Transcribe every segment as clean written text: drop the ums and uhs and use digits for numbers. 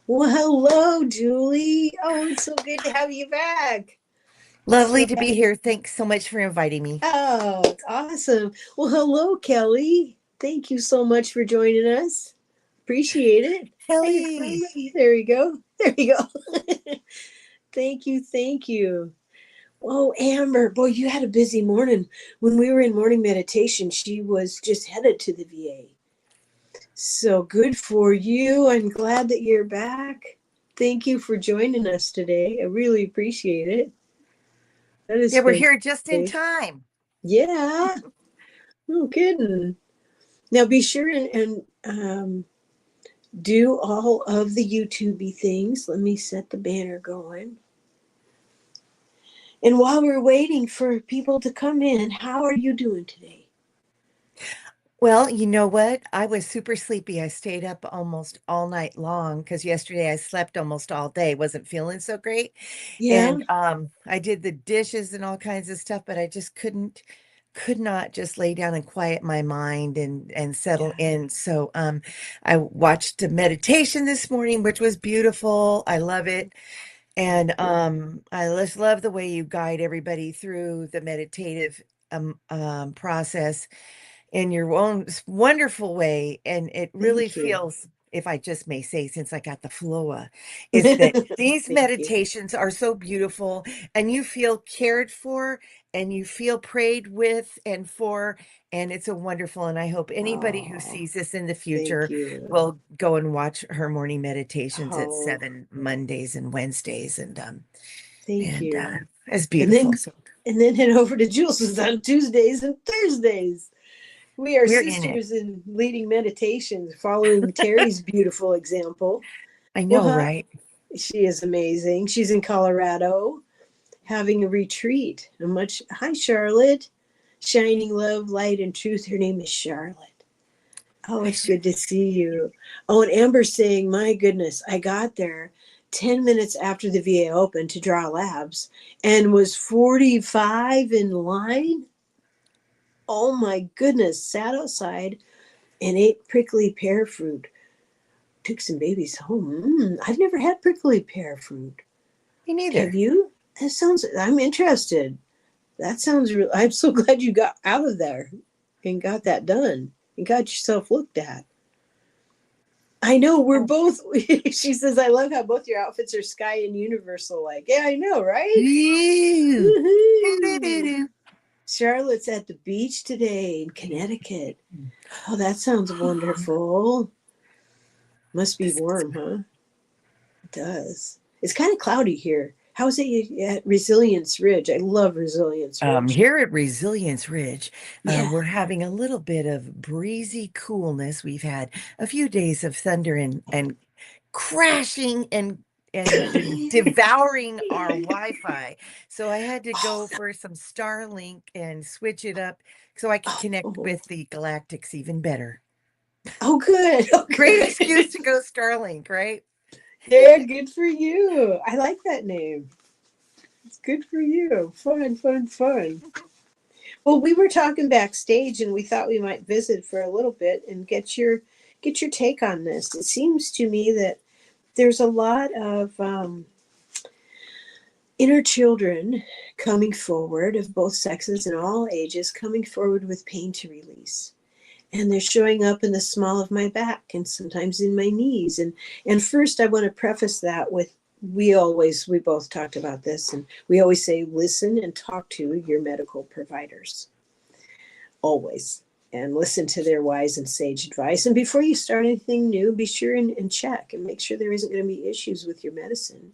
Well, hello, Julie. Oh, it's so good to have you back. Lovely So, to be here. Thanks so much for inviting me. oh, it's awesome. Well, hello, Kelly. Thank you so much for joining us. Appreciate it. Hey, Kelly. Kelly. There you go. There you go. Thank you. Thank you. Oh, Amber, boy, you had a busy morning. When we were in morning meditation, she was just headed to the VA. So good for you. I'm glad that you're back. Thank you for joining us today. I really appreciate it. That is Yeah, we're here just in fantastic. time. Yeah, no kidding. Now be sure and do all of the YouTubey things. Let me set the banner going. And while we're waiting for people to come in, how are you doing today? Well, you know what? I was super sleepy. I stayed up almost all night long because yesterday I slept almost all day. Wasn't feeling so great. Yeah. And I did the dishes and all kinds of stuff, but I just could not just lay down and quiet my mind and settle Yeah. in. So I watched a meditation this morning, which was beautiful. I love it. And I just love the way you guide everybody through the meditative process in your own wonderful way. And it really Thank you. feels, if I just may say, since I got the floa, is that these Thank you. meditations are so beautiful and you feel cared for and you feel prayed with and for. And it's a wonderful, and I hope anybody who Oh, sees this in the thank future you. will go and watch her morning meditations at Oh, 7 Mondays and Wednesdays. thank And you. it's And beautiful. then So and then head over to Jules's on Tuesdays and Thursdays. We are we're in it. sisters in leading meditations, following Terry's beautiful example. I Well, know, huh? right? She is amazing. She's in Colorado having a retreat. Hi, Charlotte. Shining love, light, and truth. Her name is Charlotte. Oh, I it's should. good to see you. Oh, and Amber's saying, my goodness, I got there 10 minutes after the VA opened to draw labs and was 45 in line. Oh my goodness, sat outside and ate prickly pear fruit. Took some babies home. I've never had prickly pear fruit. Me Have neither. you? I'm interested. That sounds real. I'm so glad you got out of there and got that done and got yourself looked at. I know we're Oh. both. She says, I love how both your outfits are sky and universal like. Yeah, I know, right? Ew. Woohoo! Doo-doo-doo-doo. Charlotte's at the beach today in Connecticut. Oh, that sounds wonderful. Must be This is warm, huh? It does. It's kind of cloudy here. How's it at Resilience Ridge? I love Resilience Ridge. Here at Resilience Ridge, Yeah. we're having a little bit of breezy coolness. We've had a few days of thunder and crashing and devouring our Wi-Fi. So I had to Oh, go for some Starlink and switch it up so I could connect oh, with the galactics even better. oh, good. Oh, Great good. excuse to go Starlink, right? Yeah, good for you. I like that name. It's good for you. Fun, fun, fun. Well, we were talking backstage, and we thought we might visit for a little bit and get your take on this. It seems to me that there's a lot of inner children coming forward of both sexes and all ages coming forward with pain to release, and they're showing up in the small of my back and sometimes in my knees. And first I want to preface that with, we both talked about this, and we always say listen and talk to your medical providers always, and listen to their wise and sage advice. And before you start anything new, be sure and check and make sure there isn't going to be issues with your medicine.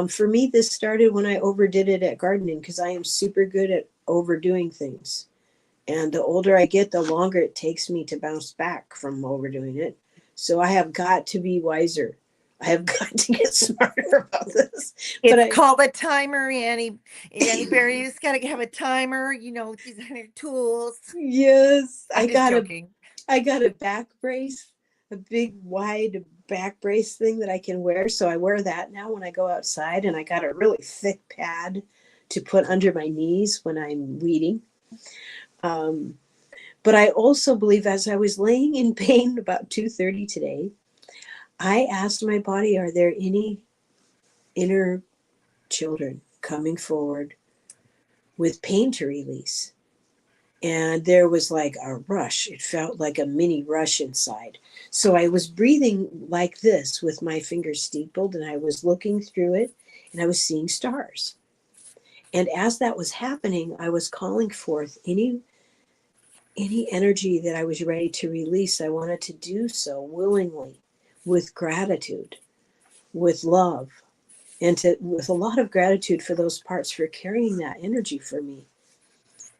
For me, this started when I overdid it at gardening because I am super good at overdoing things. And the older I get, the longer it takes me to bounce back from overdoing it. So I have got to be wiser. I have got to get smarter about this. But It's I, called a timer, Annie Barry. You just gotta have a timer, these are your tools. yes, I'm just joking. I got a back brace, a big wide back brace thing that I can wear. So I wear that now when I go outside, and I got a really thick pad to put under my knees when I'm weeding. Um, but I also believe, as I was laying in pain about 2:30 today, I asked my body, are there any inner children coming forward with pain to release? And there was like a rush. It felt like a mini rush inside. So I was breathing like this with my fingers steepled, and I was looking through it, and I was seeing stars. And as that was happening, I was calling forth any energy that I was ready to release. I wanted to do so willingly, with gratitude, with love, and with a lot of gratitude for those parts for carrying that energy for me.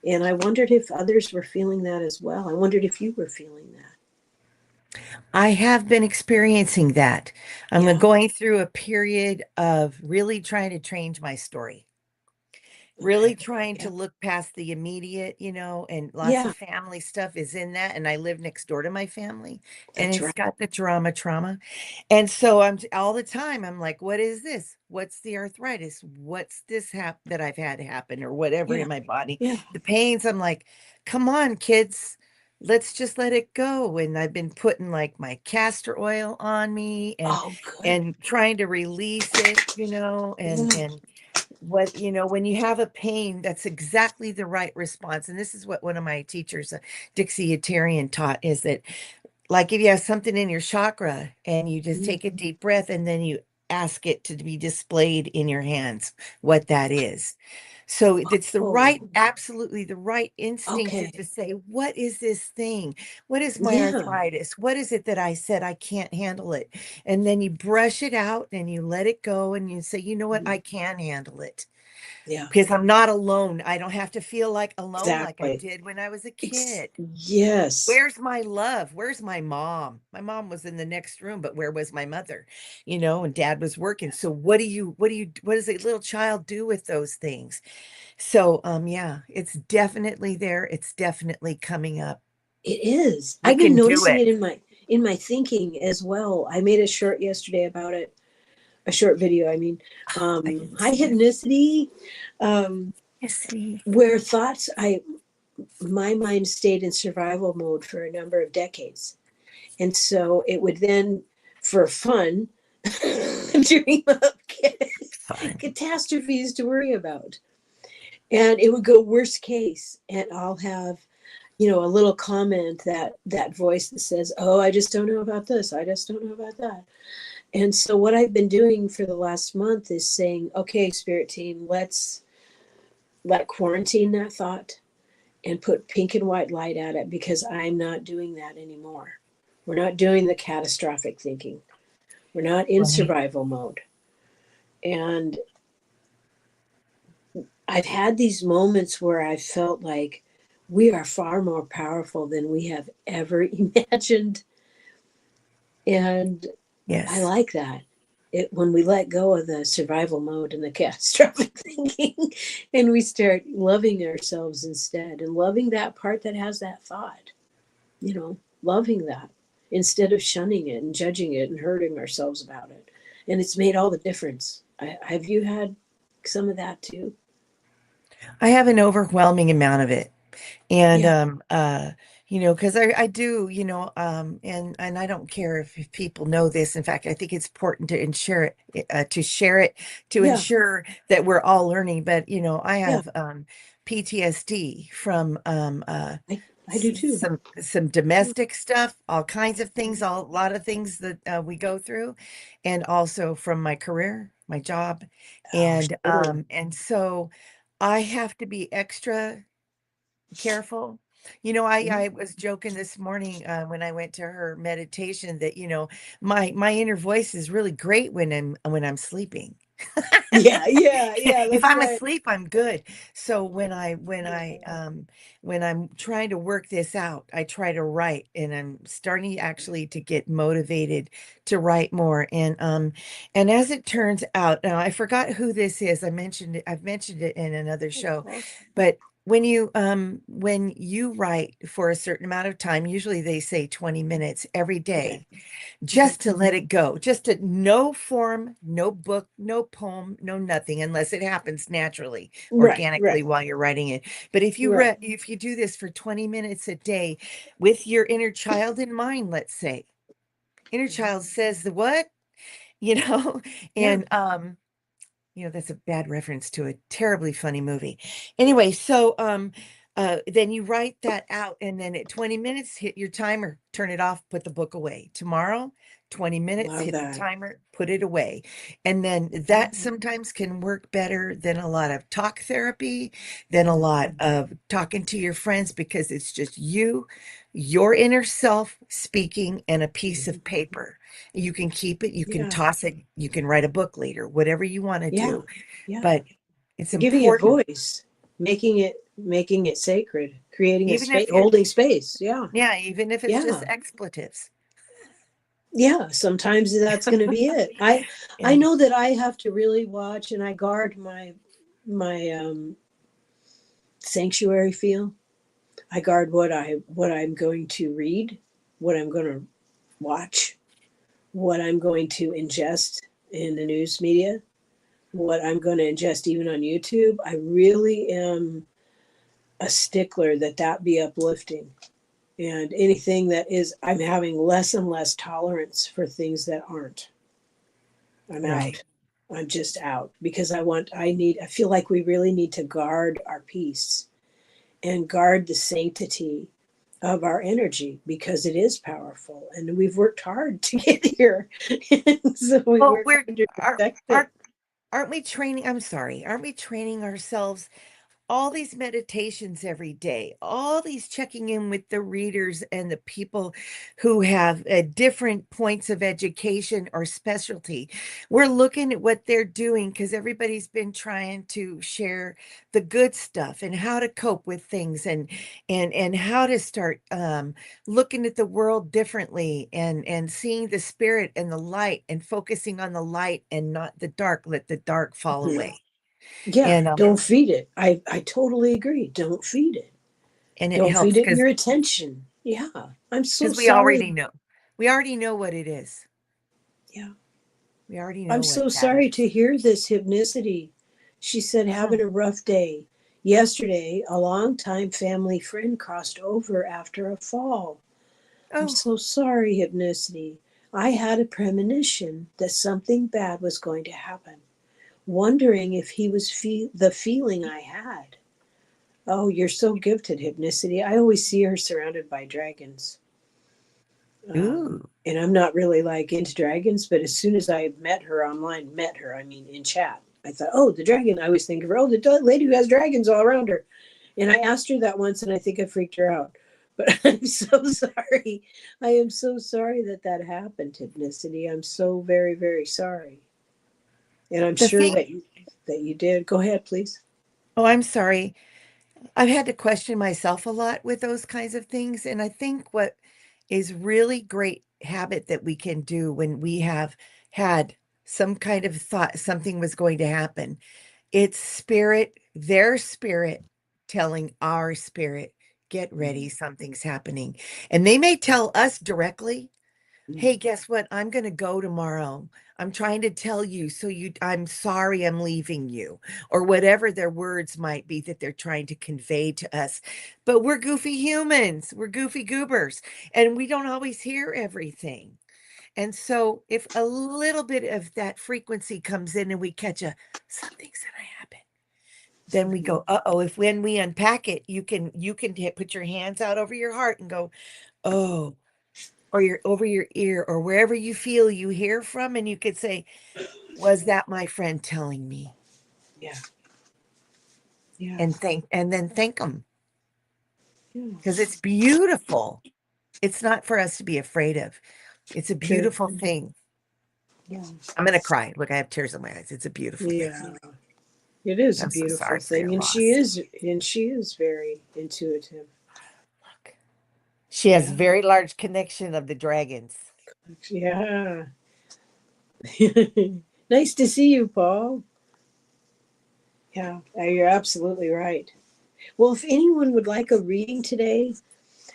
And I wondered if others were feeling that as well. I wondered if you were feeling that. I have been experiencing that. I'm Yeah. going through a period of really trying to change my story. Really Okay. trying to Yeah. look past the immediate, and lots of Yeah. family stuff is in that. And I live next door to my family, and That's it's right. got the trauma. And so all the time, I'm like, what is this? What's the arthritis? What's this that I've had happen or whatever Yeah. in my body? Yeah. The pains, I'm like, come on, kids, let's just let it go. And I've been putting like my castor oil on me and Oh, good. and trying to release it, and Good. and when you have a pain, that's exactly the right response. And this is what one of my teachers, Dixie Atarian, taught, is that, like, if you have something in your chakra and you just Mm. take a deep breath and then you ask it to be displayed in your hands, what that is. So it's Oh, absolutely the right instinct to okay. just say, what is this thing? What is my Yeah. arthritis? What is it that I said I can't handle it? And then you brush it out and you let it go and you say, you know what? Mm. I can handle it Yeah. because I'm not alone. I don't have to feel like alone like I Exactly. did when I was a kid. Yes. Where's my love? Where's my mom? My mom was in the next room, but where was my mother? And dad was working. So what does a little child do with those things? So, yeah, it's definitely there. It's definitely coming up. It is. You I've been can do noticing it. it in my thinking as well. I made a short yesterday about it, a short video. I mean, I didn't high see it. hypnicity, um, Yes, see. where thoughts, my mind stayed in survival mode for a number of decades, and so it would then, for fun, dream up Fun. catastrophes to worry about, and it would go worst case, and I'll have a little comment, that voice that says, oh, I just don't know about this, I just don't know about that. And so what I've been doing for the last month is saying, okay, spirit team, let's let quarantine that thought and put pink and white light at it, because I'm not doing that anymore. We're not doing the catastrophic thinking, we're not in Right. survival mode. And I've had these moments where I felt like we are far more powerful than we have ever imagined. And I Yes. like that. When we let go of the survival mode and the catastrophic thinking, and we start loving ourselves instead, and loving that part that has that thought, loving that instead of shunning it and judging it and hurting ourselves about it. And it's made all the difference. Have you had some of that too? I have an overwhelming amount of it. And Yeah, because I do, and I don't care if people know this. In fact, I think it's important to ensure it, to share it, to yeah, ensure that we're all learning. But I yeah. have PTSD from I do too. some Yeah. domestic stuff, all kinds of things, Mhm. a lot of things that we go through, and also from my career, my job, Oh, sure. and so I have to be extra careful. Mhm. I was joking this morning when I went to her meditation that, my inner voice is really great when I'm sleeping. Yeah, yeah, yeah, If that's I'm right. asleep, I'm good. So Yeah. when I'm trying to work this out, I try to write, and I'm starting actually to get motivated to write more. And as it turns out, now I forgot who this is. I've mentioned it in another show, Okay. but when you write for a certain amount of time, usually they say 20 minutes every Okay. day, Okay. just to let it go, just to no form, no book, no poem, no nothing, unless it happens naturally, Right, organically right, while you're writing it. But right. if you do this for 20 minutes a day with your inner child in mind, let's say, inner child says the what, you know, Yeah. and that's a bad reference to a terribly funny movie. Anyway, so then you write that out, and then at 20 minutes, hit your timer, turn it off, put the book away. Tomorrow, 20 minutes, Love hit the that. timer, put it away. And then Yeah. that sometimes can work better than a lot of talk therapy, than a lot of talking to your friends, because it's just you, your inner self speaking, and a piece of paper. You can keep it, you can Yeah. toss it, you can write a book later, whatever you want to Yeah. do. Yeah. But it's Giving it important, voice, making it sacred, creating a even space, if it, holding space. Yeah. yeah, even if it's just Yeah. expletives. Yeah. Sometimes that's going to be it. I And know that I have to really watch, and I guard my sanctuary feel. I guard what I'm going to read, what I'm going to watch, what I'm going to ingest in the news media, what I'm going to ingest even on YouTube. I really am a stickler that that be uplifting. And anything that is, I'm having less and less tolerance for things that aren't. I'm right, out. I'm just out because I feel like we really need to guard our peace and guard the sanctity of our energy because it is powerful and we've worked hard to get here. And so we well, work hard to are, protect it. are aren't we training, I'm sorry, aren't we training ourselves, all these meditations every day, all these checking in with the readers and the people who have different points of education or specialty? We're looking at what they're doing because everybody's been trying to share the good stuff and how to cope with things, and how to start looking at the world differently, and seeing the spirit and the light and focusing on the light and not the dark. Let the dark fall Mhm. away. Yeah, And don't feed it. I totally agree. Don't feed it. it Don't feed helps it because your attention. Yeah. I'm so we sorry. already know. We already know what it is. Yeah. We already I'm know what so that sorry to is. hear this, Hypnicity. She said, Oh, having a rough day. Yesterday, a longtime family friend crossed over after a fall. I'm oh, so sorry, Hypnicity. I had a premonition that something bad was going to happen, wondering if he was the feeling I had. Oh, you're so gifted, Hypnicity. I always see her surrounded by dragons. ooh. And I'm not really like into dragons, but as soon as I met her online, I mean, in chat, I thought, oh, the dragon. I always think of her, oh, the lady who has dragons all around her. And I asked her that once, and I think I freaked her out. But I'm so sorry. I am so sorry that that happened, Hypnicity. I'm so very, very sorry. And I'm The sure thing, that you did. Go ahead, please. oh, I'm sorry. I've had to question myself a lot with those kinds of things. And I think what is really great habit that we can do when we have had some kind of thought something was going to happen, it's their spirit telling our spirit, get ready, something's happening. And they may tell us directly, hey, guess what? I'm going to go tomorrow. I'm trying to tell you, I'm sorry I'm leaving you, or whatever their words might be that they're trying to convey to us. But we're goofy humans, we're goofy goobers, and we don't always hear everything. And so if a little bit of that frequency comes in and we catch something's gonna happen, then we go, uh-oh. If when we unpack it, you can put your hands out over your heart and go, oh, or your over your ear, or wherever you feel you hear from, and you could say, was that my friend telling me? Yeah. Yeah. And then thank them, Yeah. because it's beautiful. It's not for us to be afraid of. It's a True. beautiful thing. Yeah. I'm gonna cry. Look, I have tears in my eyes. It's a beautiful thing. Yeah. It is a I'm so beautiful sorry for thing. your And she loss. is and she is very intuitive. Look, she has Yeah. very large connection of the dragons. Yeah. Nice to see you, Paul. Yeah, you're absolutely right. Well, if anyone would like a reading today,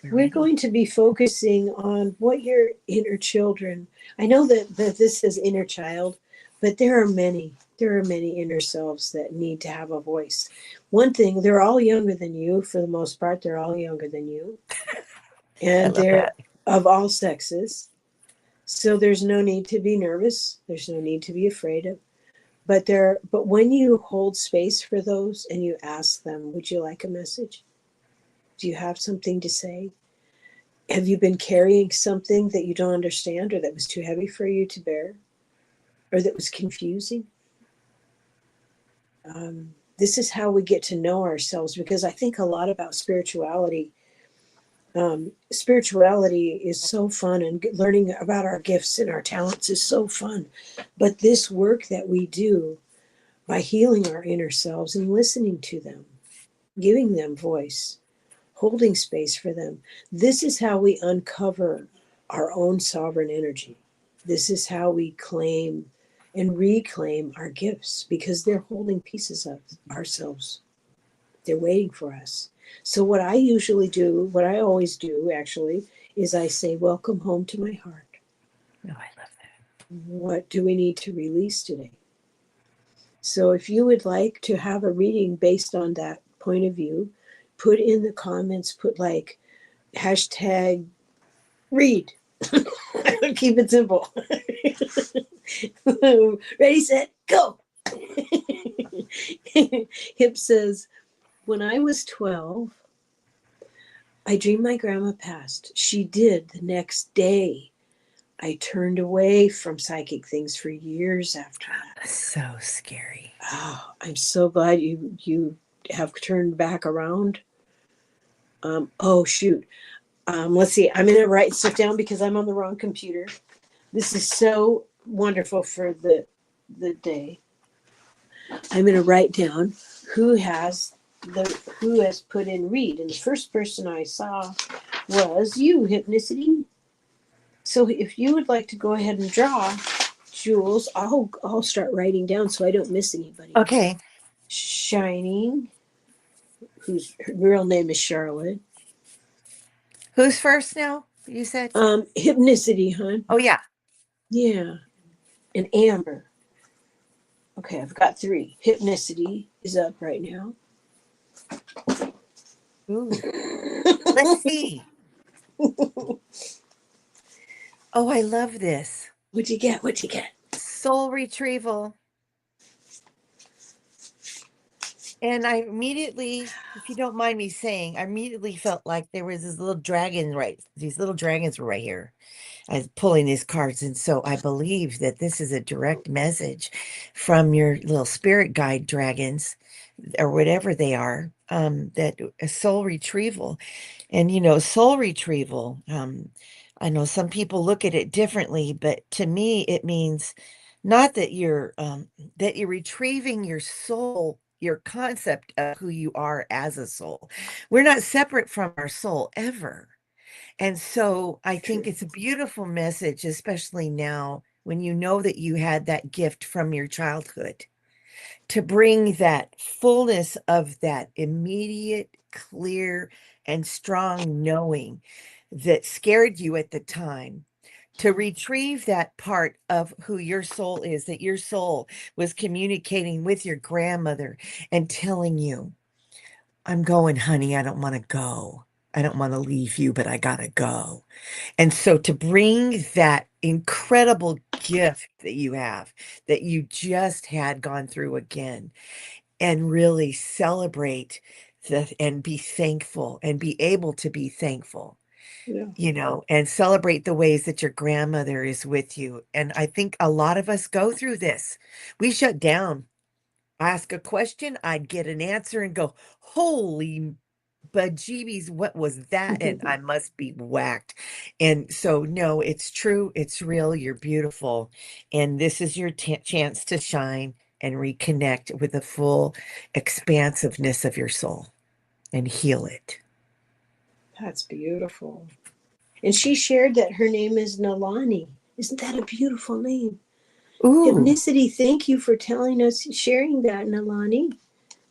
We're we're ready. going to be focusing on what your inner children. I know that this says inner child, but there are many. There are many inner selves that need to have a voice. One thing, they're all younger than you for the most part. They're all younger than you, I and love they're that. of all sexes. So there's no need to be nervous. There's no need to be afraid of. But when you hold space for those and you ask them, would you like a message? Do you have something to say? Have you been carrying something that you don't understand or that was too heavy for you to bear or that was confusing? This is how we get to know ourselves, because I think a lot about spirituality. Spirituality is so fun, and learning about our gifts and our talents is so fun. But this work that we do by healing our inner selves and listening to them, giving them voice, holding space for them, this is how we uncover our own sovereign energy. This is how we claim and reclaim our gifts, because they're holding pieces of ourselves. They're waiting for us. So what I usually do, what I always do actually, is I say, welcome home to my heart. Oh, I love that. What do we need to release today? So if you would like to have a reading based on that point of view, put in the comments, put like hashtag read. Keep it simple. Ready, set, go. Hip says, when I was 12, I dreamed my grandma passed. She did the next day. I turned away from psychic things for years after that. So scary. Oh, I'm so glad you have turned back around. Oh shoot. Let's see. I'm gonna write stuff down because I'm on the wrong computer. This is so wonderful for the day. I'm gonna write down who has put in read, and the first person I saw was you, Hypnicity. So if you would like to go ahead and draw, Jules, I'll start writing down so I don't miss anybody. Okay. Shining, whose her real name is Charlotte. Who's first now? You said? Hypnicity, hon. Oh, yeah. Yeah. And Amber. Okay, I've got 3. Hypnicity is up right now. Ooh. Let's see. Oh, I love this. What'd you get? What'd you get? Soul retrieval. And I immediately, if you don't mind me saying, I immediately felt like there was this little dragon, right? These little dragons were right here. I was pulling these cards. And so I believe that this is a direct message from your little spirit guide dragons or whatever they are, that a soul retrieval. And, soul retrieval, I know some people look at it differently, but to me, it means not that you're retrieving your soul, your concept of who you are as a soul. We're not separate from our soul ever. And so I think it's a beautiful message, especially now when you know that you had that gift from your childhood, to bring that fullness of that immediate, clear, and strong knowing that scared you at the time, to retrieve that part of who your soul is, that your soul was communicating with your grandmother and telling you, I'm going, honey, I don't want to go. I don't want to leave you, but I got to go. And so to bring that incredible gift that you have, that you just had gone through again, and really celebrate and be thankful and be able to be thankful, Yeah. and celebrate the ways that your grandmother is with you. And I think a lot of us go through this. We shut down. Ask a question, I'd get an answer and go, holy bejeebies, what was that? And I must be whacked. And so, no, it's true. It's real. You're beautiful. And this is your chance to shine and reconnect with the full expansiveness of your soul and heal it. That's beautiful. And she shared that her name is Nalani. Isn't that a beautiful name? Ooh, Hypnicity, thank you for telling us, sharing that, Nalani.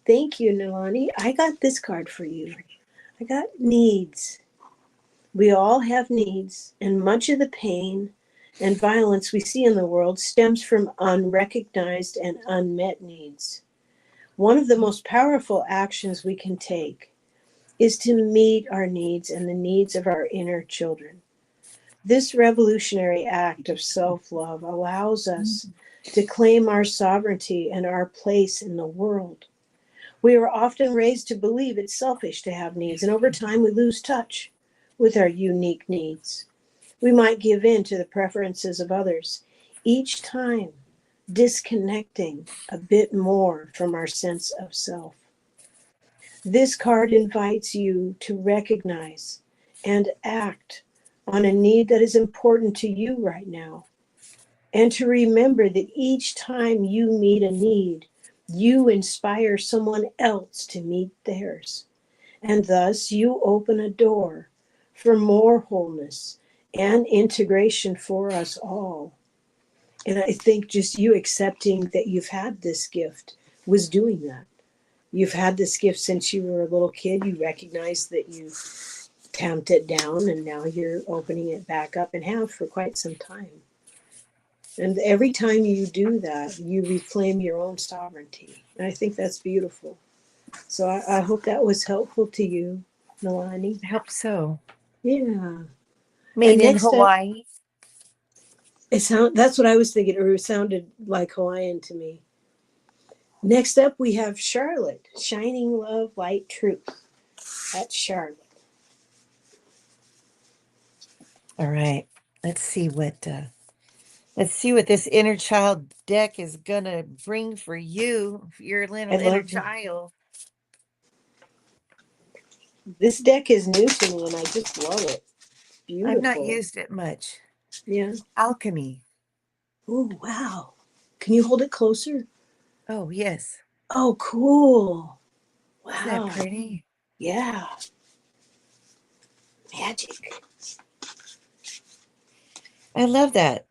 Thank you, Nalani. I got this card for you. I got needs. We all have needs, and much of the pain and violence we see in the world stems from unrecognized and unmet needs. One of the most powerful actions we can take is to meet our needs and the needs of our inner children. This revolutionary act of self-love allows us to claim our sovereignty and our place in the world. We are often raised to believe it's selfish to have needs, and over time we lose touch with our unique needs. We might give in to the preferences of others, each time disconnecting a bit more from our sense of self. This card invites you to recognize and act on a need that is important to you right now, and to remember that each time you meet a need, you inspire someone else to meet theirs. And thus you open a door for more wholeness and integration for us all. And I think just you accepting that you've had this gift was doing that. You've had this gift since you were a little kid. You recognized that you tamped it down, and now you're opening it back up and have for quite some time. And every time you do that, you reclaim your own sovereignty. And I think that's beautiful. So I hope that was helpful to you, Nalani. I hope so. Yeah. Made And in next up, Hawaii. that's what I was thinking, or it sounded like Hawaiian to me. Next up, we have Charlotte, Shining Love, Light, Truth. That's Charlotte. All right. Let's see what this inner child deck is gonna bring for you, your I little inner love that. child. This deck is new to me, and I just love it. I've not Beautiful. used it much. Yeah. Alchemy. Oh, wow. Can you hold it closer? Oh, yes. Oh, cool. Isn't that Wow. pretty? Yeah. Magic. I love that.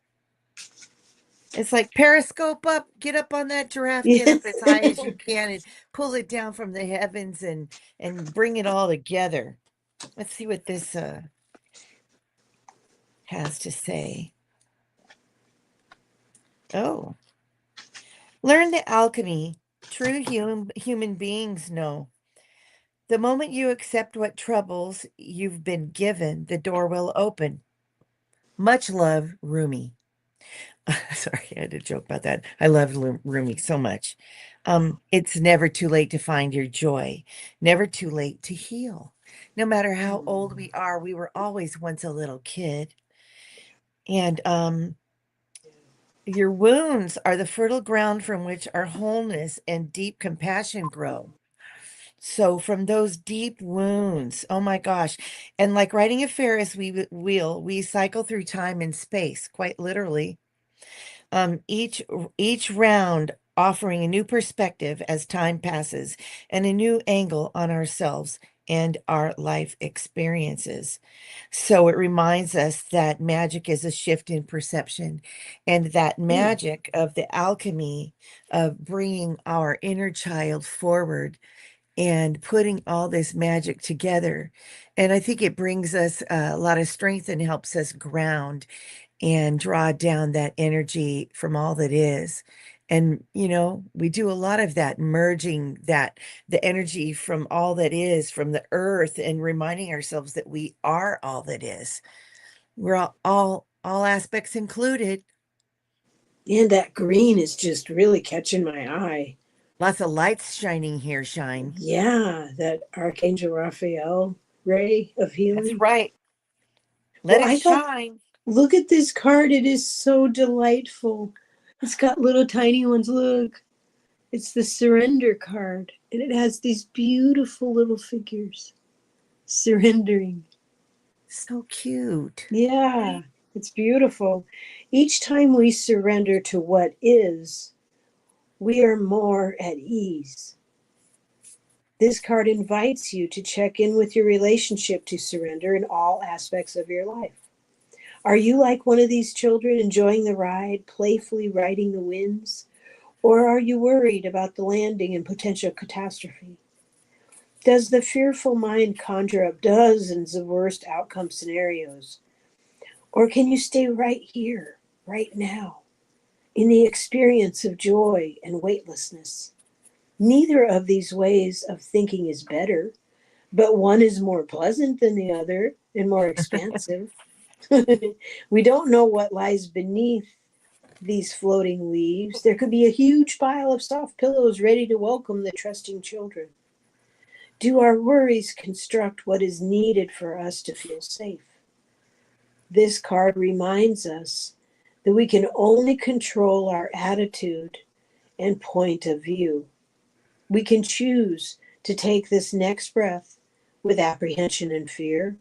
It's like periscope up, get up on that giraffe, get Yeah. up as high as you can and pull it down from the heavens and bring it all together. Let's see what this has to say. Oh. Learn the alchemy true human beings know. The moment you accept what troubles you've been given, the door will open. Much love, Rumi. Sorry, I had to joke about that. I love Rumi so much. It's never too late to find your joy, never too late to heal. No matter how old we are, we were always once a little kid. And your wounds are the fertile ground from which our wholeness and deep compassion grow. So from those deep wounds, oh my gosh. And like riding a Ferris wheel, we cycle through time and space, quite literally. Each round offering a new perspective as time passes and a new angle on ourselves and our life experiences. So it reminds us that magic is a shift in perception, and that magic of the alchemy of bringing our inner child forward and putting all this magic together. And I think it brings us a lot of strength and helps us ground and draw down that energy from all that is. And, we do a lot of that, merging the energy from all that is, from the earth, and reminding ourselves that we are all that is. We're all aspects included. And that green is just really catching my eye. Lots of lights shining here, shine. Yeah, that Archangel Raphael ray of That's healing. right. Let Well, it I thought, shine. look at this card. It is so delightful. It's got little tiny ones. Look, it's the surrender card, and it has these beautiful little figures surrendering. So cute. Yeah, it's beautiful. Each time we surrender to what is, we are more at ease. This card invites you to check in with your relationship to surrender in all aspects of your life. Are you like one of these children enjoying the ride, playfully riding the winds? Or are you worried about the landing and potential catastrophe? Does the fearful mind conjure up dozens of worst outcome scenarios? Or can you stay right here, right now, in the experience of joy and weightlessness? Neither of these ways of thinking is better, but one is more pleasant than the other and more expansive. We don't know what lies beneath these floating leaves. There could be a huge pile of soft pillows ready to welcome the trusting children. Do our worries construct what is needed for us to feel safe? This card reminds us that we can only control our attitude and point of view. We can choose to take this next breath with apprehension and fear,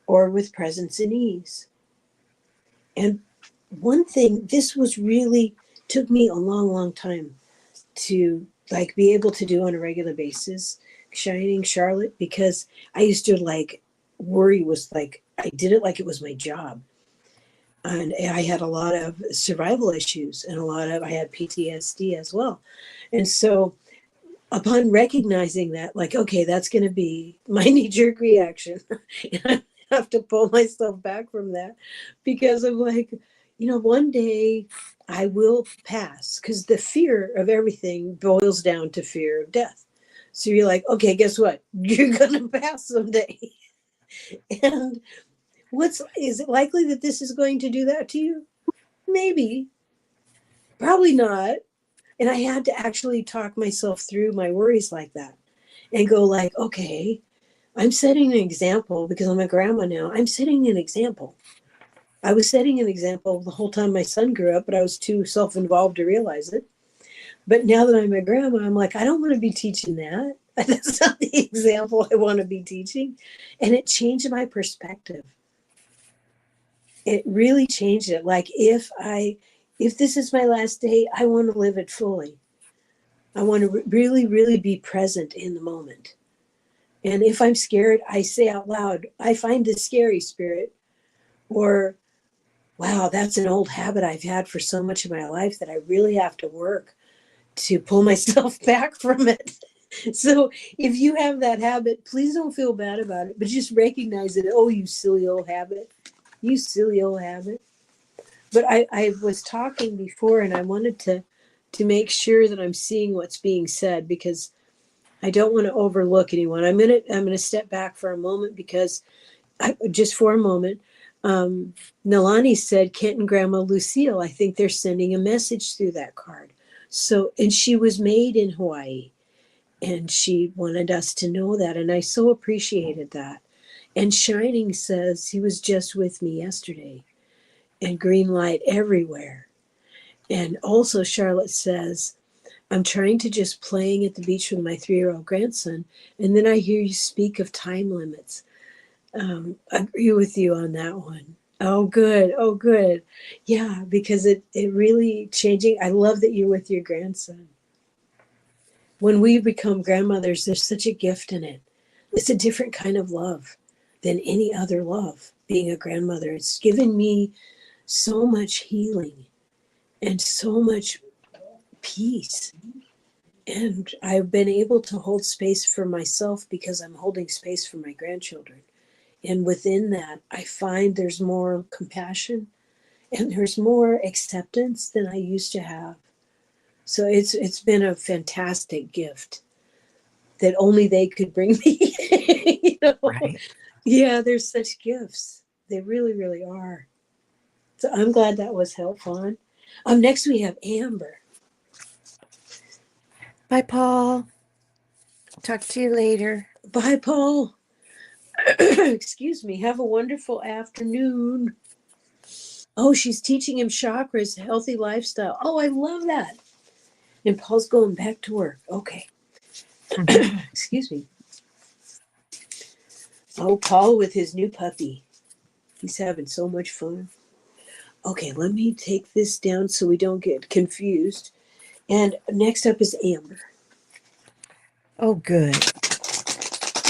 or with presence and ease. And one thing, this was really took me a long, long time to like be able to do on a regular basis, shining Charlotte, because I used to like worry was like I did it like it was my job. And I had a lot of survival issues and I had PTSD as well. And so upon recognizing that, like, okay, that's going to be my knee jerk reaction, and I have to pull myself back from that because I'm like, one day I will pass because the fear of everything boils down to fear of death. So you're like, okay, guess what? You're going to pass someday. And is it likely that this is going to do that to you? Maybe, probably not. And I had to actually talk myself through my worries like that and go like, okay, I'm setting an example because I'm a grandma now. I'm setting an example. I was setting an example the whole time my son grew up, but I was too self-involved to realize it. But now that I'm a grandma, I'm like, I don't want to be teaching that. That's not the example I want to be teaching. And it changed my perspective. It really changed it. Like if this is my last day, I want to live it fully. I want to really, really be present in the moment. And if I'm scared, I say out loud, I find this scary, spirit. Or, wow, that's an old habit I've had for so much of my life that I really have to work to pull myself back from it. So if you have that habit, please don't feel bad about it, but just recognize it. Oh, you silly old habit. You silly old habit. But I was talking before and I wanted to make sure that I'm seeing what's being said because I don't want to overlook anyone. I'm gonna step back for a moment because just for a moment. Um, Nalani said Kent and Grandma Lucille. I think they're sending a message through that card. So, and she was made in Hawaii, and she wanted us to know that, and I so appreciated that. And Shining says he was just with me yesterday, and green light everywhere. And also Charlotte says I'm trying to just playing at the beach with my 3-year-old grandson, and then I hear you speak of time limits. Agree with you on that one. Oh, good. Oh, good. Yeah, because it really changing. I love that you're with your grandson. When we become grandmothers, there's such a gift in it. It's a different kind of love than any other love, being a grandmother. It's given me so much healing and so much peace. And I've been able to hold space for myself because I'm holding space for my grandchildren. And within that, I find there's more compassion and there's more acceptance than I used to have. So it's been a fantastic gift that only they could bring me. you know? Right. Yeah, there's such gifts. They really, really are. So I'm glad that was helpful. Next we have Amber. Bye, Paul. Talk to you later. Bye, Paul. Excuse me. Have a wonderful afternoon. Oh, she's teaching him chakras, healthy lifestyle. Oh, I love that. And Paul's going back to work. Okay. Excuse me. Oh, Paul with his new puppy. He's having so much fun. Okay, let me take this down so we don't get confused. And next up is Amber. Oh, good.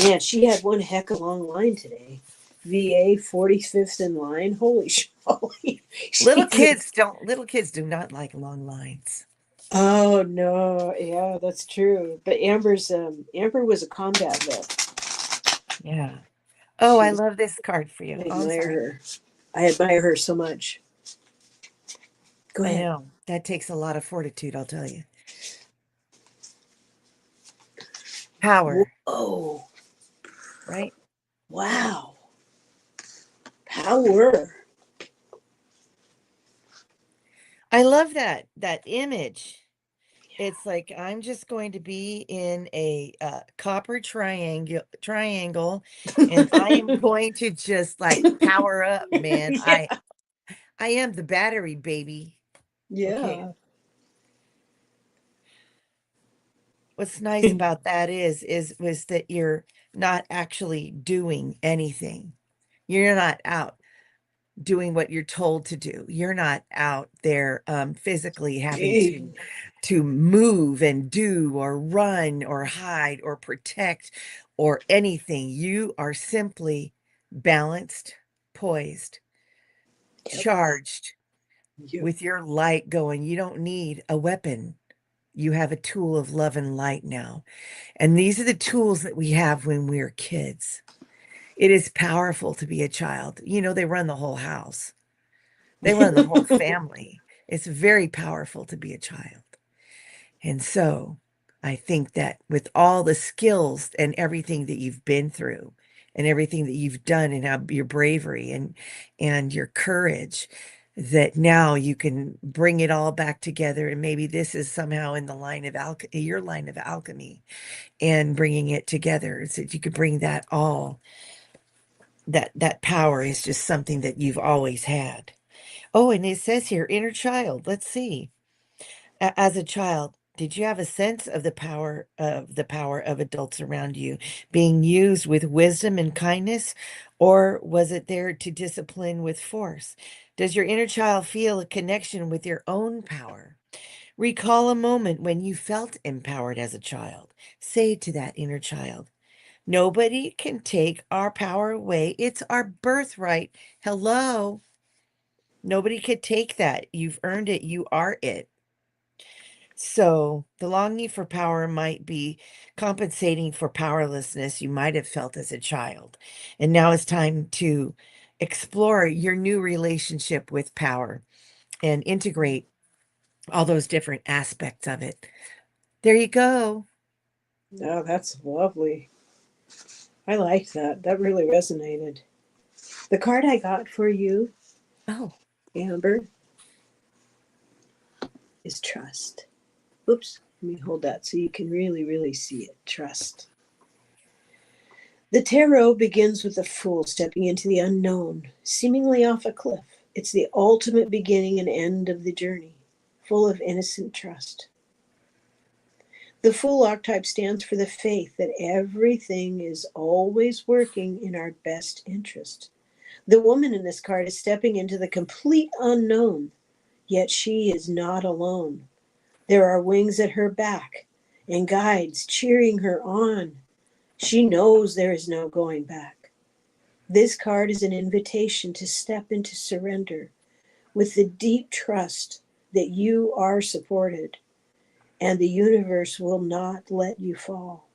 Man, she had one heck of a long line today. VA 45th in line. Holy schmoly. Little kids do not like long lines. Oh no, yeah, that's true. But Amber was a combat vet. Yeah. Oh, I She's love this card for I you. Oh, I'm admire sorry. her. I admire her so much. Go I ahead. know. That takes a lot of fortitude, I'll tell you. Power, Whoa. right? Wow. Power. I love that image. It's like I'm just going to be in a copper triangle, and I am going to just like power up, man. Yeah. I am the battery, baby. Okay. Yeah. What's nice about that is was that you're not actually doing anything. You're not out doing what you're told to do. You're not out there physically having to move and do or run or hide or protect or anything. You are simply balanced, poised, Yep. charged Yep. with your light going. You don't need a weapon. You have a tool of love and light now. And these are the tools that we have when we're kids. It is powerful to be a child. You know, they run the whole house. They run the whole family. It's very powerful to be a child. And so I think that with all the skills and everything that you've been through and everything that you've done and how your bravery and your courage, that now you can bring it all back together. And maybe this is somehow in the line of your line of alchemy, and bringing it together so that you could bring that all, that power is just something that you've always had. Oh, and it says here, inner child. Let's see. As a child, did you have a sense of the power of adults around you being used with wisdom and kindness, or was it there to discipline with force? Does your inner child feel a connection with your own power? Recall a moment when you felt empowered as a child. Say to that inner child, nobody can take our power away. It's our birthright. Hello. Nobody could take that. You've earned it. You are it. So the longing for power might be compensating for powerlessness you might have felt as a child. And now it's time to explore your new relationship with power and integrate all those different aspects of it. There you go. Oh, that's lovely. I liked that. That really resonated. The card I got for you, Oh, Amber, is trust. Oops, let me hold that so you can really, really see it. Trust. The tarot begins with the fool stepping into the unknown, seemingly off a cliff. It's the ultimate beginning and end of the journey, full of innocent trust. The Fool archetype stands for the faith that everything is always working in our best interest. The woman in this card is stepping into the complete unknown, yet she is not alone. There are wings at her back and guides cheering her on. She knows there is no going back. This card is an invitation to step into surrender with the deep trust that you are supported and the universe will not let you fall.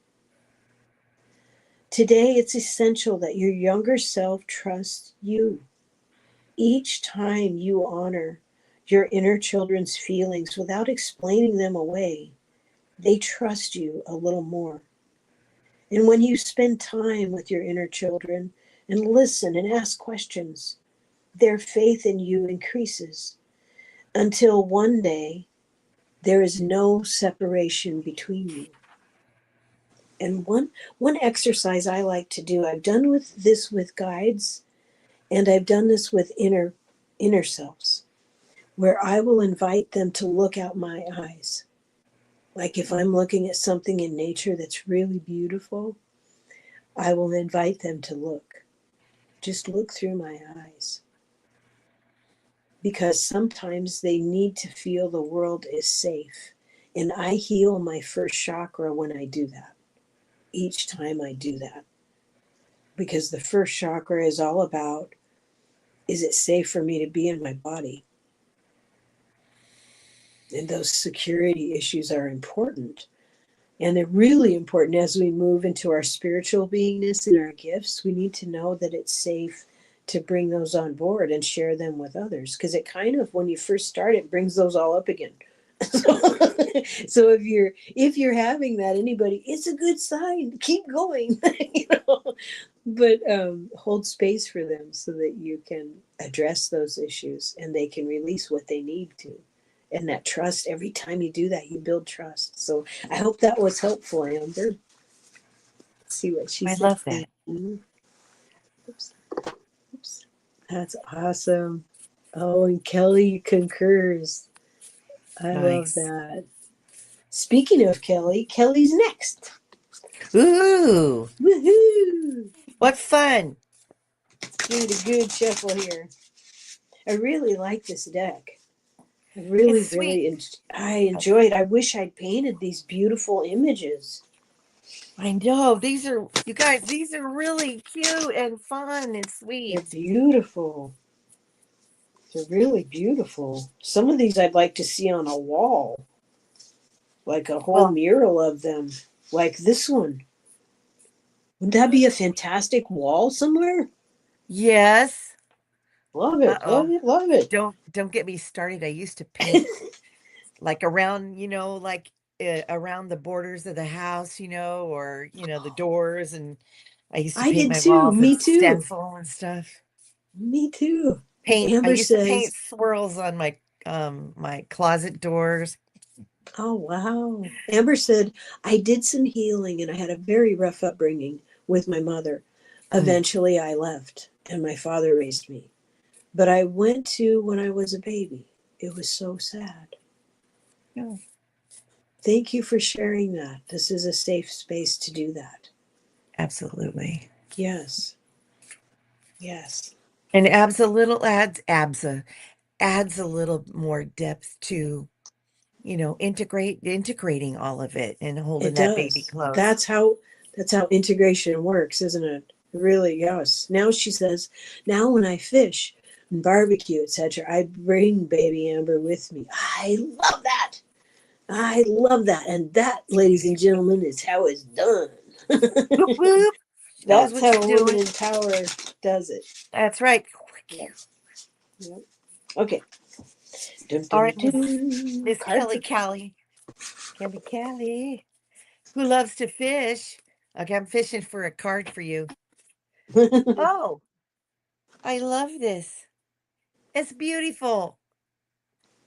Today, it's essential that your younger self trusts you. Each time you honor your inner children's feelings without explaining them away, they trust you a little more. And when you spend time with your inner children and listen and ask questions, their faith in you increases until one day there is no separation between you. And one exercise I like to do, I've done with this with guides, and I've done this with inner selves, where I will invite them to look out my eyes. Like if I'm looking at something in nature that's really beautiful, I will invite them to look. Just look through my eyes. Because sometimes they need to feel the world is safe. And I heal my first chakra when I do that. Each time I do that. Because the first chakra is all about, is it safe for me to be in my body? And those security issues are important. And they're really important as we move into our spiritual beingness and our gifts. We need to know that it's safe to bring those on board and share them with others. Because it kind of, when you first start, it brings those all up again. So, so if you're having that, anybody, it's a good sign. Keep going, But hold space for them so that you can address those issues and they can release what they need to. And that trust, every time you do that, you build trust. So I hope that was helpful, Amber. Let's see what she I said. love that. Oops, oops. That's awesome. Oh, and Kelly concurs. I love Nice. that. Speaking of Kelly, Kelly's next. Ooh, Woohoo! what fun. Give it a good shuffle here. I really like this deck. I really, It's sweet. really, I enjoyed. I wish I'd painted these beautiful images. I know. These are, you guys, these are really cute and fun and They're sweet. beautiful. They're really beautiful. Some of these I'd like to see on a wall, like a whole Well, mural of them, like this one. Wouldn't that be a fantastic wall somewhere? yes. Love it, love Uh-oh. it, love it. Don't get me started. I used to paint like around, like around the borders of the house, or the doors, and I used to I paint did my too. walls and Me too. stencil and stuff. Me too. I Amber used to paint says, swirls on my closet doors. oh, wow. Amber said, I did some healing and I had a very rough upbringing with my mother. Mm. Eventually, I left and my father raised me. But I went to when I was a baby. It was so sad. Yeah, Thank you for sharing that. This is a safe space to do that. absolutely. Yes, yes, And adds a little more depth to, integrating all of it and holding it that baby does. close. That's how integration works, isn't it? Really, yes. Now she says, now when I fish and barbecue, etc., I bring baby Amber with me. I love that. I love that. And that, ladies and gentlemen, is how it's done. Whoop whoop. Knows That's what how you're Women doing. in Power does it. That's right. Yep. Yep. Okay. Dun, All dun, right, dun. Miss Card Kelly for Callie. Kelly Callie. Who loves to fish. Okay, I'm fishing for a card for you. Oh, I love this. It's beautiful.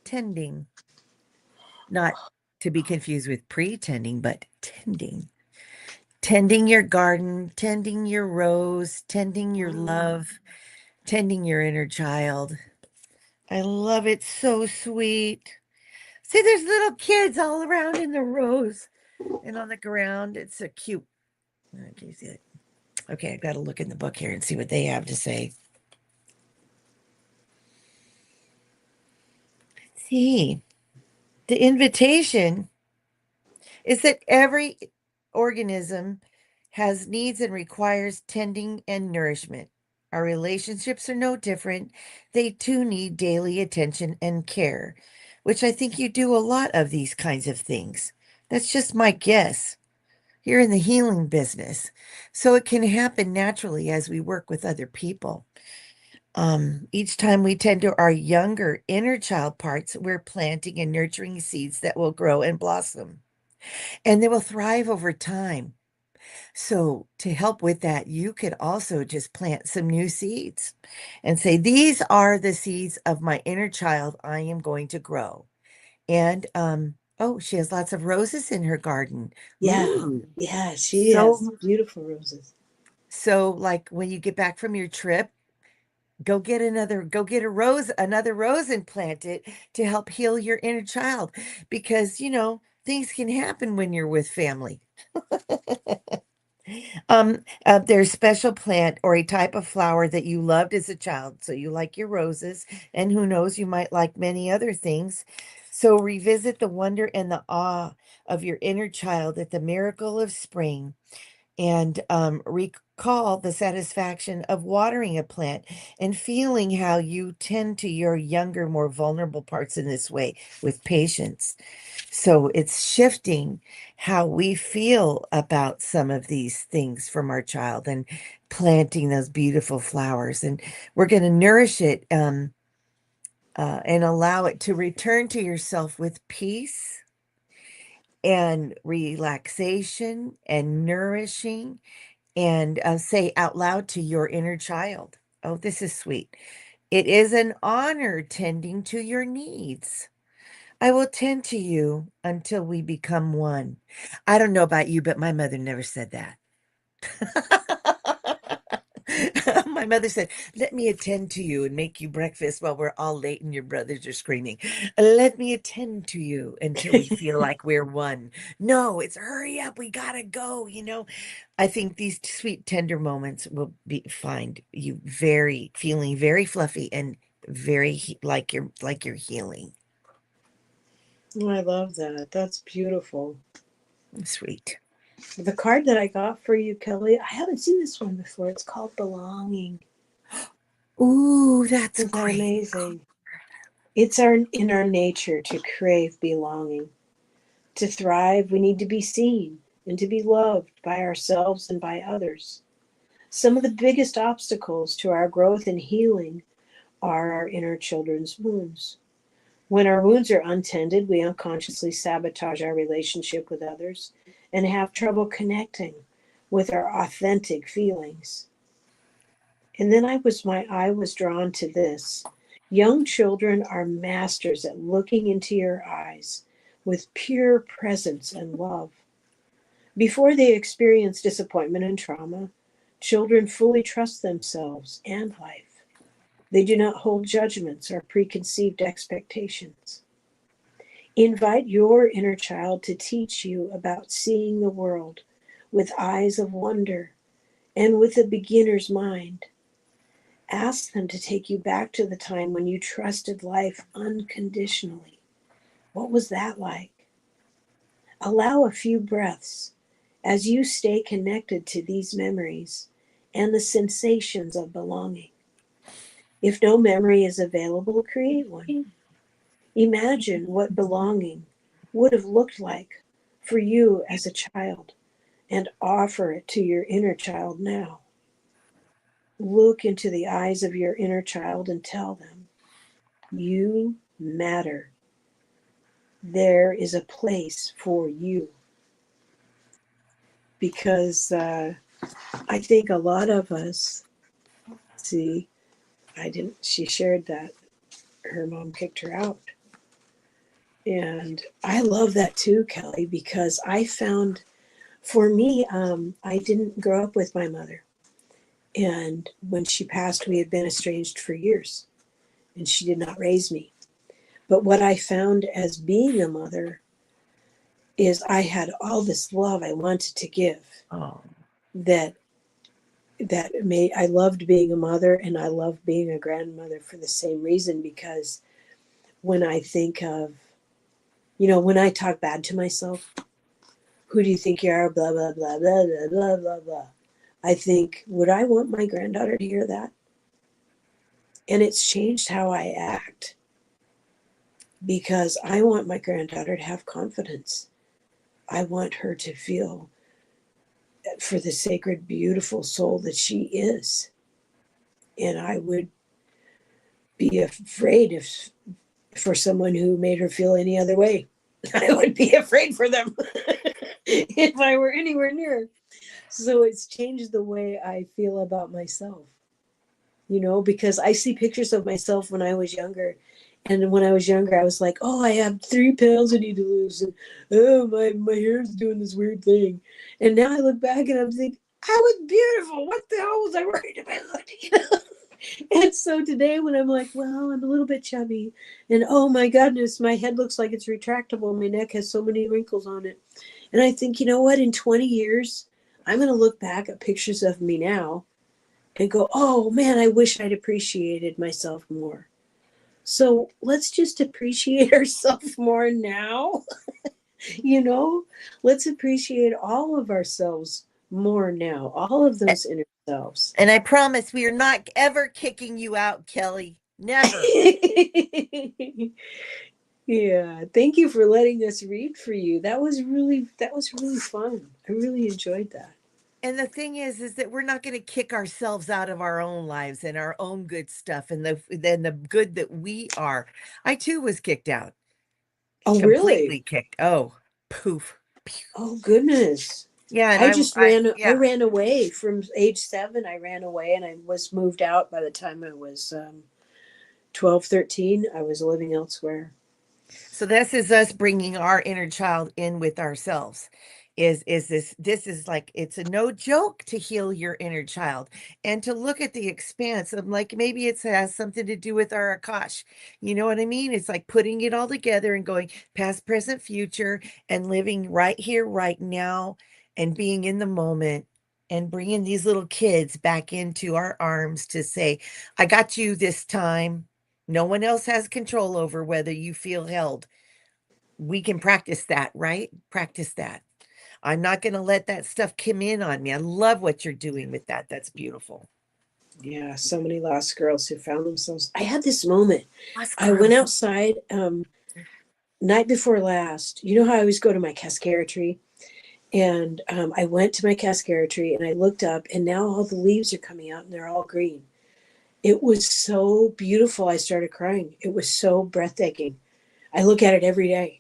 Tending. Not to be confused with pretending, but tending. Tending your garden, tending your rose, tending your Wow. love, tending your inner child. I love it. So sweet. See, there's little kids all around in the rose and on the ground. It's so cute. Okay, see it. Okay, I got to look in the book here and see what they have to say. See, the invitation is that every organism has needs and requires tending and nourishment. Our relationships are no different. They too need daily attention and care, which I think you do a lot of these kinds of things. That's just my guess. You're in the healing business, so it can happen naturally as we work with other people. Each time we tend to our younger inner child parts, we're planting and nurturing seeds that will grow and blossom, and they will thrive over time. So, to help with that, you could also just plant some new seeds and say, these are the seeds of my inner child I am going to grow. And, oh, she has lots of roses in her garden. Yeah. Ooh, Yeah. She has so, beautiful roses. so like when you get back from your trip, go get another rose and plant it to help heal your inner child because, things can happen when you're with family. There's special plant or a type of flower that you loved as a child. So you like your roses, and who knows, you might like many other things. So revisit the wonder and the awe of your inner child at the miracle of spring, and recall the satisfaction of watering a plant and feeling how you tend to your younger, more vulnerable parts in this way with patience. So it's shifting how we feel about some of these things from our child and planting those beautiful flowers. And we're going to nourish it, and allow it to return to yourself with peace and relaxation and nourishing, and say out loud to your inner child, oh, this is sweet. It is an honor tending to your needs. I will tend to you until we become one. I don't know about you, but my mother never said that. My mother said, "Let me attend to you and make you breakfast while we're all late and your brothers are screaming. Let me attend to you until we feel like we're one." No, it's hurry up, we gotta go, you know. I think these sweet, tender moments will find you very feeling very fluffy and very like you're healing. Oh, I love that. That's beautiful. Sweet. The card that I got for you, Kelly, I haven't seen this one before. It's called Belonging. Ooh, that's Isn't that great. amazing? It's in our nature to crave belonging. To thrive, we need to be seen and to be loved by ourselves and by others. Some of the biggest obstacles to our growth and healing are our inner children's wounds. When our wounds are untended, we unconsciously sabotage our relationship with others and have trouble connecting with our authentic feelings. And then my eye was drawn to this. Young children are masters at looking into your eyes with pure presence and love. Before they experience disappointment and trauma, children fully trust themselves and life. They do not hold judgments or preconceived expectations. Invite your inner child to teach you about seeing the world with eyes of wonder and with a beginner's mind. Ask them to take you back to the time when you trusted life unconditionally. What was that like? Allow a few breaths as you stay connected to these memories and the sensations of belonging. If no memory is available, create one. Imagine what belonging would have looked like for you as a child and offer it to your inner child now. Look into the eyes of your inner child and tell them, you matter. There is a place for you. Because I think a lot of us, see, she shared that her mom kicked her out. And I love that too, Kelly, because I found for me, I didn't grow up with my mother. And when she passed, we had been estranged for years, and she did not raise me. But what I found as being a mother is I had all this love I wanted to give Oh, that made I loved being a mother, and I love being a grandmother for the same reason, because when I think of, when I talk bad to myself, who do you think you are, blah blah blah blah blah blah blah blah, I think, would I want my granddaughter to hear that? And it's changed how I act, because I want my granddaughter to have confidence. I want her to feel, for the sacred, beautiful soul that she is. And I would be afraid if for someone who made her feel any other way. I would be afraid for them if I were anywhere near. So it's changed the way I feel about myself, because I see pictures of myself when I was younger. And when I was younger, I was like, oh, I have 3 pounds I need to lose. And oh, my hair's doing this weird thing. And now I look back and I'm thinking, I was beautiful. What the hell was I worried about? And so today when I'm like, well, I'm a little bit chubby, and oh my goodness, my head looks like it's retractable. My neck has so many wrinkles on it. And I think, you know what? In 20 years, I'm going to look back at pictures of me now and go, oh man, I wish I'd appreciated myself more. So let's just appreciate ourselves more now. you know, let's appreciate all of ourselves more now, all of those inner selves. and I promise we are not ever kicking you out, Kelly. Never. Yeah, thank you for letting us read for you. That was really fun. I really enjoyed that. And the thing is that we're not going to kick ourselves out of our own lives and our own good stuff and the good that we are. I too was kicked out, Oh, really? completely kicked. Oh, poof. Oh, goodness. Yeah, and I just I yeah. ran away from age 7. I ran away, and I was moved out by the time I was 12, 13. I was living elsewhere. So this is us bringing our inner child in with ourselves. This is like, it's a no joke to heal your inner child and to look at the expanse of, like, maybe it has something to do with our Akash. You know what I mean? It's like putting it all together and going past, present, future, and living right here, right now, and being in the moment, and bringing these little kids back into our arms to say, I got you this time. No one else has control over whether you feel held. We can practice that, right? Practice that. I'm not going to let that stuff come in on me. I love what you're doing with that. That's beautiful. Yeah, so many lost girls who found themselves. I had this moment. Us I went girls. outside night before last. You know how I always go to my cascara tree? And I went to my cascara tree and I looked up, and now all the leaves are coming out and they're all green. It was so beautiful. I started crying. It was so breathtaking. I look at it every day.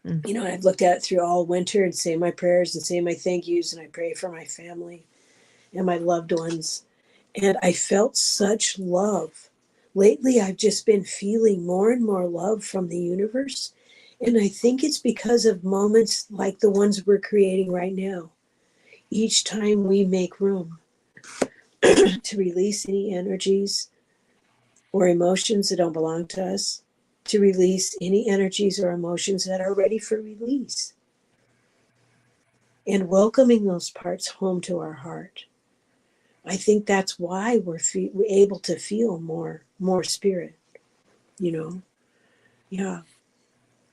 Mm. You know, I've looked at it through all winter and say my prayers and say my thank yous, and I pray for my family and my loved ones. And I felt such love. Lately, I've just been feeling more and more love from the universe. And I think it's because of moments like the ones we're creating right now. Each time we make room to release any energies or emotions that don't belong to us, to release any energies or emotions that are ready for release, and welcoming those parts home to our heart. I think that's why we're able to feel more spirit, you know. Yeah,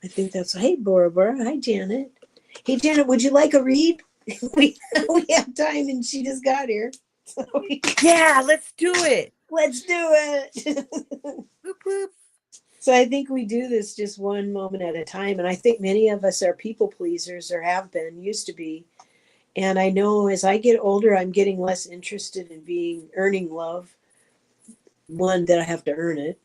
I think that's. Hey, Bora Bora. Hi, Janet. Hey, Janet, would you like a read? We have time, and she just got here, so Yeah, let's do it. let's do it. Whoop, whoop. So I think we do this just one moment at a time, and I think many of us are people pleasers, or have been, used to be. And I know as I get older, I'm getting less interested in being earning love. One, that I have to earn it,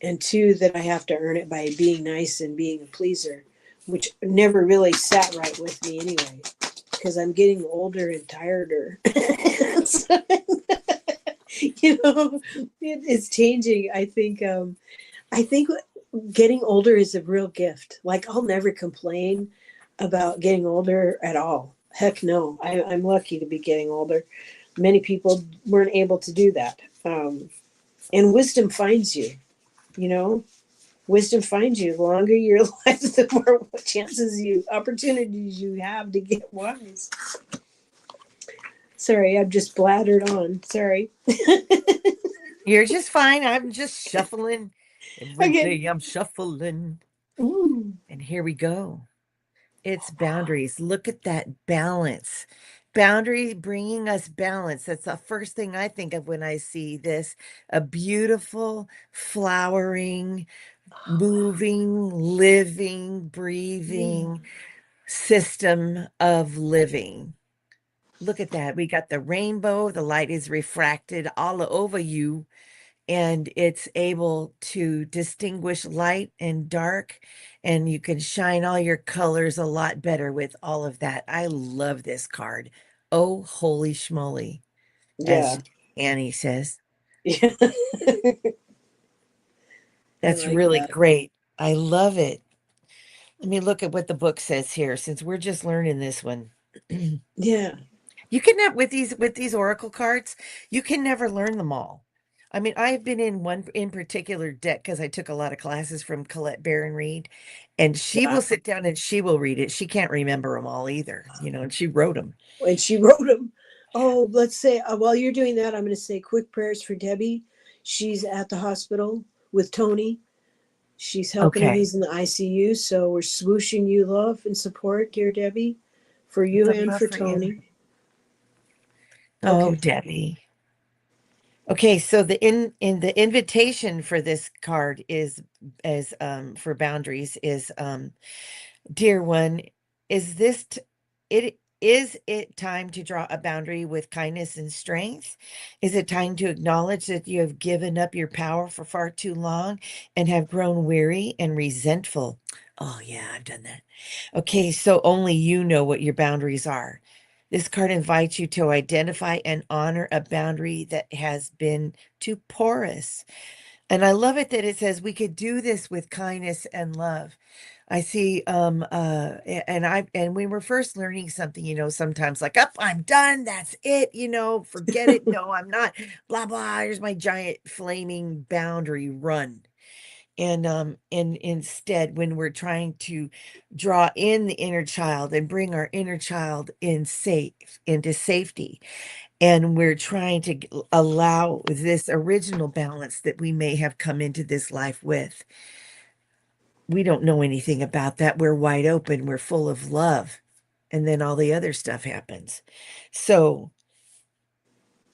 and two, that I have to earn it by being nice and being a pleaser, which never really sat right with me anyway, because I'm getting older and tireder. So, it's changing. I think getting older is a real gift. Like, I'll never complain about getting older at all. Heck no. I'm lucky to be getting older. Many people weren't able to do that. And wisdom finds you, you know? Wisdom finds you. The longer you're alive, the more opportunities you have to get wise. Sorry, I've just blattered on. Sorry. You're just fine. I'm just shuffling. Every Okay. day I'm shuffling. Ooh. And here we go. It's boundaries. Look at that balance. Boundary bringing us balance. That's the first thing I think of when I see this. A beautiful, flowering, Oh, wow. moving, living, Yeah. breathing system of living. Look at that. We got the rainbow. The light is refracted all over you, and it's able to distinguish light and dark, and you can shine all your colors a lot better with all of that. I love this card. Oh, holy schmoly, Yeah. as Annie says. Yeah. I That's like really that. great. I love it. Let me look at what the book says here, since we're just learning this one. Yeah. You can have with these oracle cards, you can never learn them all. I mean, I've been in one in particular deck because I took a lot of classes from Colette Baron Reed, and she will Wow. sit down and she will read it. She can't remember them all either, and she wrote them. And she wrote them. Oh, let's say while you're doing that, I'm going to say quick prayers for Debbie. She's at the hospital with Tony. She's helping him. Okay. He's in the ICU. So we're swooshing you love and support, dear Debbie, for It's you a and love for for you. Tony. Oh, Okay. Debbie. Okay, so the the invitation for this card is for boundaries is dear one, is it time to draw a boundary with kindness and strength? Is it time to acknowledge that you have given up your power for far too long and have grown weary and resentful? Oh, yeah, I've done that. Okay, so only you know what your boundaries are. This card invites you to identify and honor a boundary that has been too porous. And I love it that it says we could do this with kindness and love. I see and when we're first learning something, sometimes like, up, I'm done, that's it, forget it. No, I'm not, blah blah. Here's my giant flaming boundary, run. And instead, when we're trying to draw in the inner child and bring our inner child into safety, and we're trying to allow this original balance that we may have come into this life with, we don't know anything about that. We're wide open, we're full of love, and then all the other stuff happens. So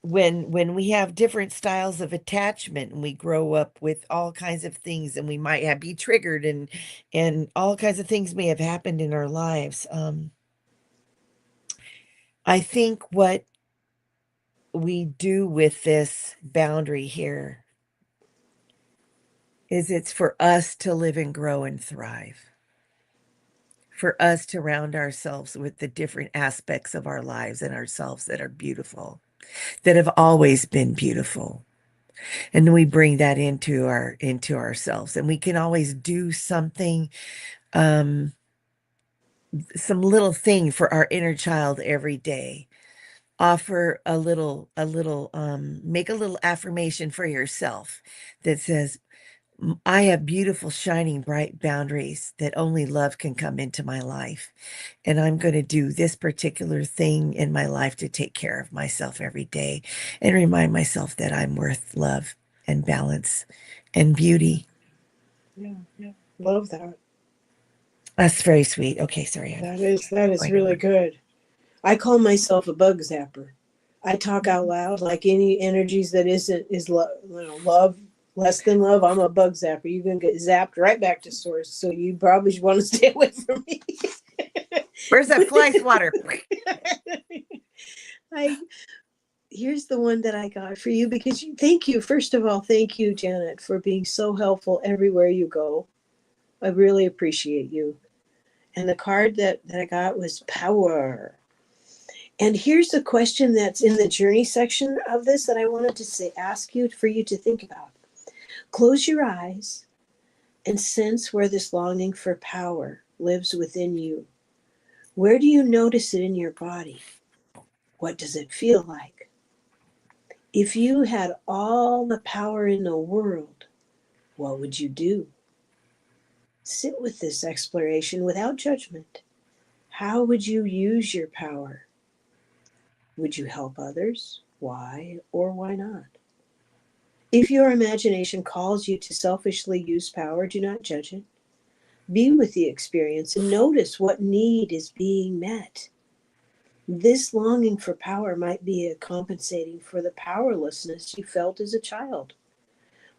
when we have different styles of attachment and we grow up with all kinds of things, and we might be triggered, and all kinds of things may have happened in our lives, I think what we do with this boundary here is it's for us to live and grow and thrive, for us to round ourselves with the different aspects of our lives and ourselves that are beautiful, that have always been beautiful. And we bring that into ourselves, and we can always do something, um some little thing for our inner child every day. Offer make a little affirmation for yourself that says, I have beautiful, shining, bright boundaries that only love can come into my life. And I'm going to do this particular thing in my life to take care of myself every day and remind myself that I'm worth love and balance and beauty. Yeah, love that. That's very sweet. Okay, sorry. That is Going really over. good. I call myself a bug zapper. I talk out loud like any energies that isn't is love less than love. I'm a bug zapper. You're gonna get zapped right back to source. So you probably should want to stay away from me. Where's that fly swatter? I Here's the one that I got for you because thank you. First of all, thank you, Janet, for being so helpful everywhere you go. I really appreciate you. And the card that I got was power. And here's the question that's in the journey section of this that I wanted to ask you for you to think about. Close your eyes and sense where this longing for power lives within you. Where do you notice it in your body? What does it feel like? If you had all the power in the world, what would you do? Sit with this exploration without judgment. How would you use your power? Would you help others? Why or why not? If your imagination calls you to selfishly use power, do not judge it. Be with the experience and notice what need is being met. This longing for power might be compensating for the powerlessness you felt as a child.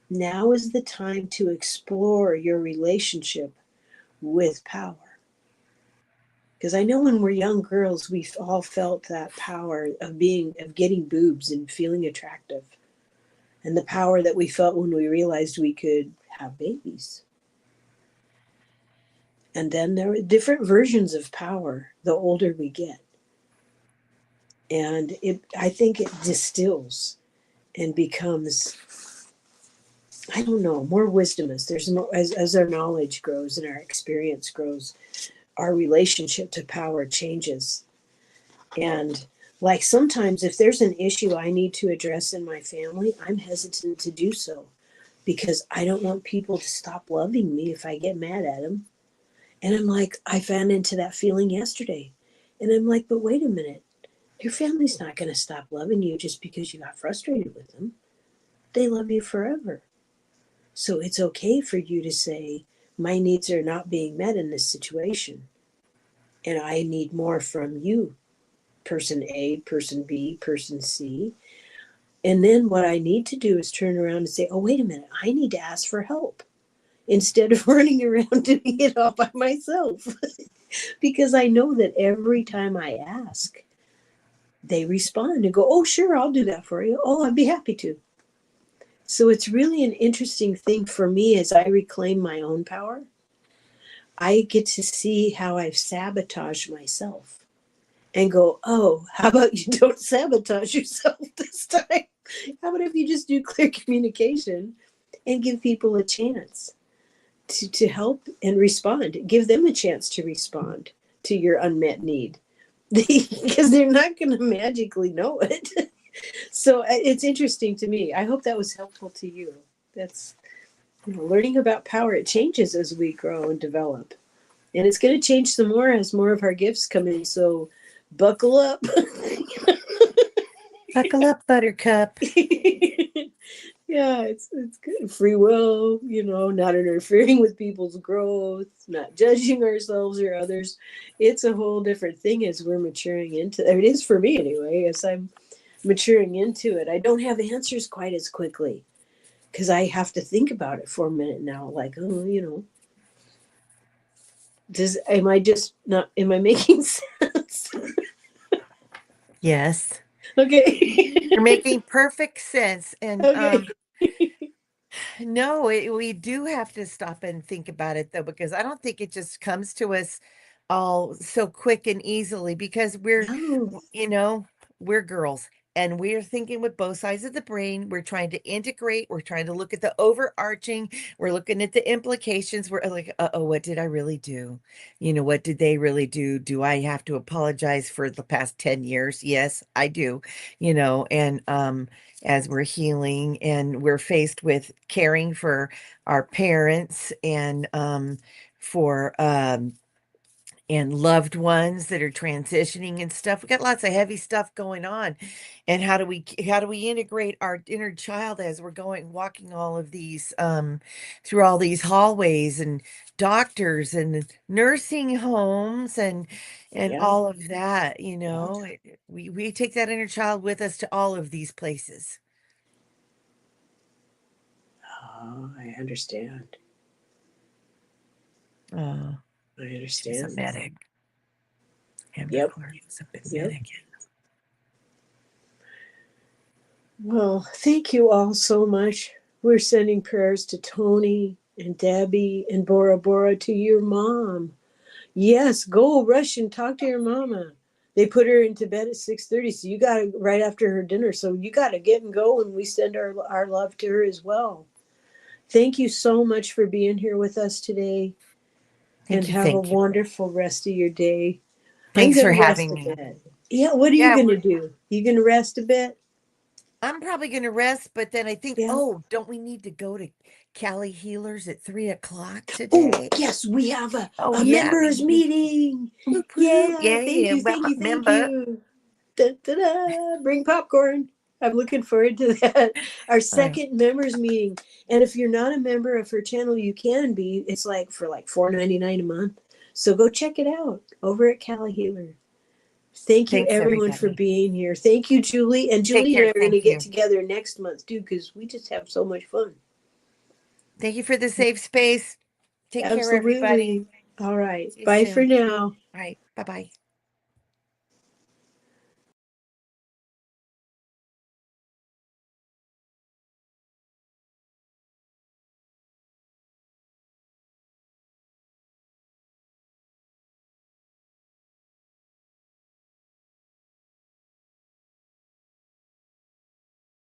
Now is the time to explore your relationship with power. Because I know when we're young girls, we've all felt that power of getting boobs and feeling attractive, and the power that we felt when we realized we could have babies. And then there are different versions of power the older we get. And I think it distills and becomes, I don't know, more wisdom as there's more as our knowledge grows and our experience grows, our relationship to power changes. And like sometimes if there's an issue I need to address in my family, I'm hesitant to do so because I don't want people to stop loving me if I get mad at them. And I'm like, I found into that feeling yesterday. And I'm like, but wait a minute. Your family's not going to stop loving you just because you got frustrated with them. They love you forever. So it's okay for you to say, my needs are not being met in this situation. And I need more from you, person A, person B, person C. And then what I need to do is turn around and say, oh, wait a minute, I need to ask for help instead of running around doing it all by myself. Because I know that every time I ask, they respond and go, oh, sure, I'll do that for you. Oh, I'd be happy to. So it's really an interesting thing for me as I reclaim my own power. I get to see how I've sabotaged myself and go, oh, how about you don't sabotage yourself this time? How about if you just do clear communication and give people a chance to help and respond. Give them a chance to respond to your unmet need because they're not going to magically know it. So it's interesting to me. I hope that was helpful to you. That's, learning about power. It changes as we grow and develop. And it's going to change some more as more of our gifts come in. So buckle up. Buckle up, Buttercup. Yeah, it's good. Free will, not interfering with people's growth, not judging ourselves or others. It's a whole different thing as we're maturing into it. It is for me anyway, as I'm maturing into it. I don't have answers quite as quickly because I have to think about it for a minute now. Like, am I just not, am I making sense? Yes. Okay. You're making perfect sense. And Okay. no, we do have to stop and think about it though, because I don't think it just comes to us all so quick and easily because No. we're girls and we're thinking with both sides of the brain. We're trying to integrate, we're trying to look at the overarching, we're looking at the implications. We're like, uh-oh, what did I really do? What did they really do? Do I have to apologize for the past 10 years? Yes, I do. And as we're healing and we're faced with caring for our parents and for and loved ones that are transitioning and stuff. We got lots of heavy stuff going on. And how do we integrate our inner child as we're walking all of these through all these hallways and doctors and nursing homes and Yeah. all of that, we take that inner child with us to all of these places. Oh, I understand. Oh, I she was a understand. medic. Amber Yep. Clark was a Yep. medic. Well, thank you all so much. We're sending prayers to Tony and Debbie and Bora Bora, to your mom. Yes, go rush and talk to your mama. They put her into bed at 6:30, so you got to right after her dinner. So you got to get and go, and we send our love to her as well. Thank you so much for being here with us today, and Thank you. have a Thank you. wonderful rest of your day. I'm Thanks for gonna rest having a me. bit. Yeah, what are you Yeah, gonna do? You gonna rest a bit? I'm probably going to rest, but then I think, Yeah. oh, don't we need to go to Cali Healers at 3 o'clock Oh, today? yes, we have Oh, a yeah. members meeting. Whoop, whoop. Yeah, Yeah, thank yeah. you, thank you, thank Remember. you. Da, da, da. Bring popcorn. I'm looking forward to that. Our Uh, second members meeting. And if you're not a member of her channel, you can be. It's like for like $4.99 a month. So go check it out over at Cali Healer. Thank you thanks, everyone for everybody. being here. Thank you, Julie. And Take Julie and care. I are going to Thank get you. together next month too, because we just have so much fun. Thank you for the safe space. Take care, everybody. Absolutely. All right. See you Bye for soon. now. All right. Bye-bye.